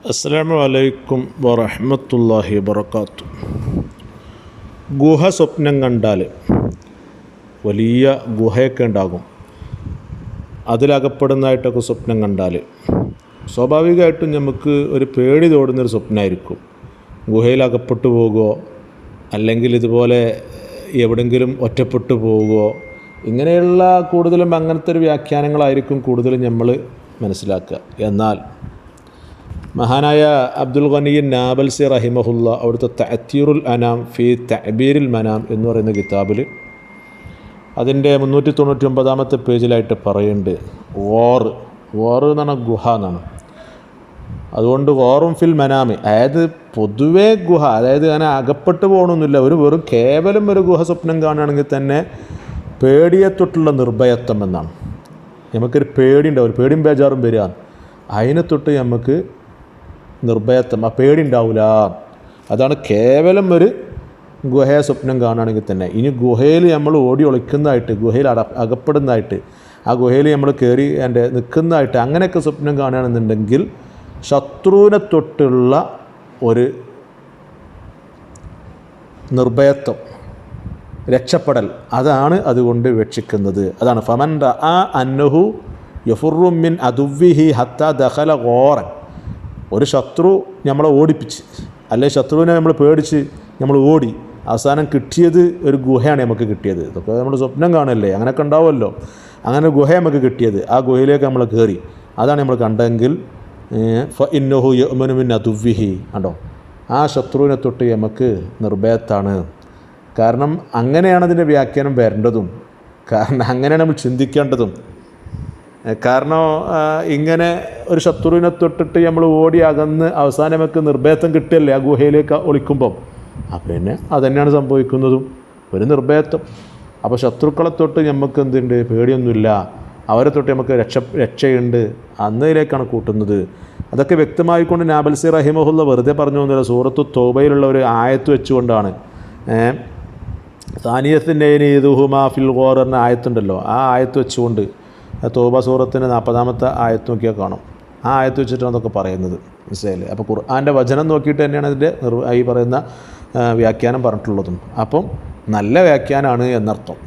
അസ്സലാമു അലൈക്കും വറഹ്മത്തുള്ളാഹി വബറകാത്തു. ഗുഹ സ്വപ്നം കണ്ടാൽ വലിയ ഗുഹയൊക്കെ ഉണ്ടാകും. അതിലകപ്പെടുന്നതായിട്ടൊക്കെ സ്വപ്നം കണ്ടാൽ സ്വാഭാവികമായിട്ടും നമുക്ക് ഒരു പേടി തോടുന്നൊരു സ്വപ്നമായിരിക്കും. ഗുഹയിൽ അകപ്പെട്ടു പോകുകയോ അല്ലെങ്കിൽ ഇതുപോലെ എവിടെയെങ്കിലും ഒറ്റപ്പെട്ടു പോവുകയോ ഇങ്ങനെയുള്ള കൂടുതലും അങ്ങനത്തെ ഒരു വ്യാഖ്യാനങ്ങളായിരിക്കും കൂടുതലും നമ്മൾ മനസ്സിലാക്കുക. എന്നാൽ മഹാനായ അബ്ദുൽ ഗനി നാബൽസി റഹിമഹുല്ല അവിടുത്തെ തഅ്തീറുൽ അനാം ഫി തഅബീരിൽ മനാം എന്ന് പറയുന്ന കിതാബിൽ അതിൻ്റെ 399 പേജിലായിട്ട് പറയുന്നുണ്ട്, വാറ് എന്ന് പറഞ്ഞാൽ ഗുഹ എന്നാണ്. അതുകൊണ്ട് വാറും ഫിൽ മനാമി, അതായത് പൊതുവേ ഗുഹ, അതായത് അങ്ങനെ അകപ്പെട്ടു പോകണമെന്നില്ല, വെറും കേവലം ഒരു ഗുഹ സ്വപ്നം കാണുകയാണെങ്കിൽ തന്നെ പേടിയെ തൊട്ടുള്ള നിർഭയത്വം എന്നാണ്. നമുക്കൊരു പേടി ഉണ്ടാവും, ഒരു പേടിയും ബേജാറും വരിക, അതിനെ തൊട്ട് നമുക്ക് നിർഭയത്വം, ആ പേടി ഉണ്ടാവില്ല. അതാണ് കേവലം ഒരു ഗുഹയെ സ്വപ്നം കാണുകയാണെങ്കിൽ തന്നെ. ഇനി ഗുഹയിൽ നമ്മൾ ഓടി ഒളിക്കുന്നതായിട്ട്, ഗുഹയിൽ അകപ്പെടുന്നതായിട്ട്, ആ ഗുഹയിൽ നമ്മൾ കയറി നിൽക്കുന്നതായിട്ട് അങ്ങനെയൊക്കെ സ്വപ്നം കാണുകയാണെന്നുണ്ടെങ്കിൽ ശത്രുവിനെ തൊട്ടുള്ള ഒരു നിർഭയത്വം, രക്ഷപ്പെടൽ, അതാണ് അതുകൊണ്ട് വീക്ഷിക്കുന്നത്. അതാണ് ഫമൻ റഅ അന്നഹു യഫുറു മിൻ അദുവ്വിഹി ഹത്താ ദഖല ഗോറൻ. ഒരു ശത്രു നമ്മളെ ഓടിപ്പിച്ച്, അല്ലെങ്കിൽ ശത്രുവിനെ നമ്മൾ പേടിച്ച് നമ്മൾ ഓടി, അവസാനം കിട്ടിയത് ഒരു ഗുഹയാണ് നമുക്ക് കിട്ടിയത്. ഇതൊക്കെ നമ്മൾ സ്വപ്നം കാണല്ലേ, അങ്ങനെയൊക്കെ ഉണ്ടാവുമല്ലോ. അങ്ങനെ ഗുഹ നമുക്ക് കിട്ടിയത്, ആ ഗുഹയിലേക്ക് നമ്മൾ കയറി, അതാണ് നമ്മൾ കണ്ടെങ്കിൽ ഫഇന്നഹു യഅ്മനു മിൻ അദുവ്വിഹി, കണ്ടോ, ആ ശത്രുവിനെ തൊട്ട് നമുക്ക് നിർഭയത്താണ്. കാരണം അങ്ങനെയാണ് അതിൻ്റെ വ്യാഖ്യാനം വരേണ്ടതും, കാരണം അങ്ങനെയാണ് നമ്മൾ ചിന്തിക്കേണ്ടതും. കാരണം ഇങ്ങനെ ഒരു ശത്രുവിനെ തൊട്ടിട്ട് നമ്മൾ ഓടി അകന്ന് അവസാനം നമുക്ക് നിർഭയത്വം കിട്ടിയല്ലേ ആ ഗുഹയിലേക്ക് ഒളിക്കുമ്പം. അപ്പം പിന്നെ അതുതന്നെയാണ് സംഭവിക്കുന്നതും, ഒരു നിർഭയത്വം. അപ്പോൾ ശത്രുക്കളെ തൊട്ട് നമുക്ക് എന്തുണ്ട്, പേടിയൊന്നുമില്ല, അവരെ തൊട്ട് നമുക്ക് രക്ഷയുണ്ട്, അന്നതിലേക്കാണ് കൂട്ടുന്നത്. അതൊക്കെ വ്യക്തമായിക്കൊണ്ട് നാബൽസി റഹിമഹുല്ല വെറുതെ പറഞ്ഞു തന്നില്ല. സൂറത്തു തൗബയിലുള്ള ഒരു ആയത്ത് വെച്ചുകൊണ്ടാണ്. സാനിയത്തിൻ്റെ ഇതുഹുമാ ഫിൽ ഗോർ എന്ന ആയത്തുണ്ടല്ലോ, ആ ആയത്ത് വെച്ചുകൊണ്ട്, തൗബ സൂറത്തിൻ്റെ 40 ആയത്ത് നോക്കിയാൽ കാണും. ആ ആയത്ത് വെച്ചിട്ടാണ് അതൊക്കെ പറയുന്നത്, മനസ്സിലായില്ലേ? അപ്പോൾ ഖുർആൻ്റെ വചനം നോക്കിയിട്ട് തന്നെയാണ് അതിൻ്റെ ഈ പറയുന്ന വ്യാഖ്യാനം പറഞ്ഞിട്ടുള്ളതും. അപ്പം നല്ല വ്യാഖ്യാനമാണ് എന്നർത്ഥം.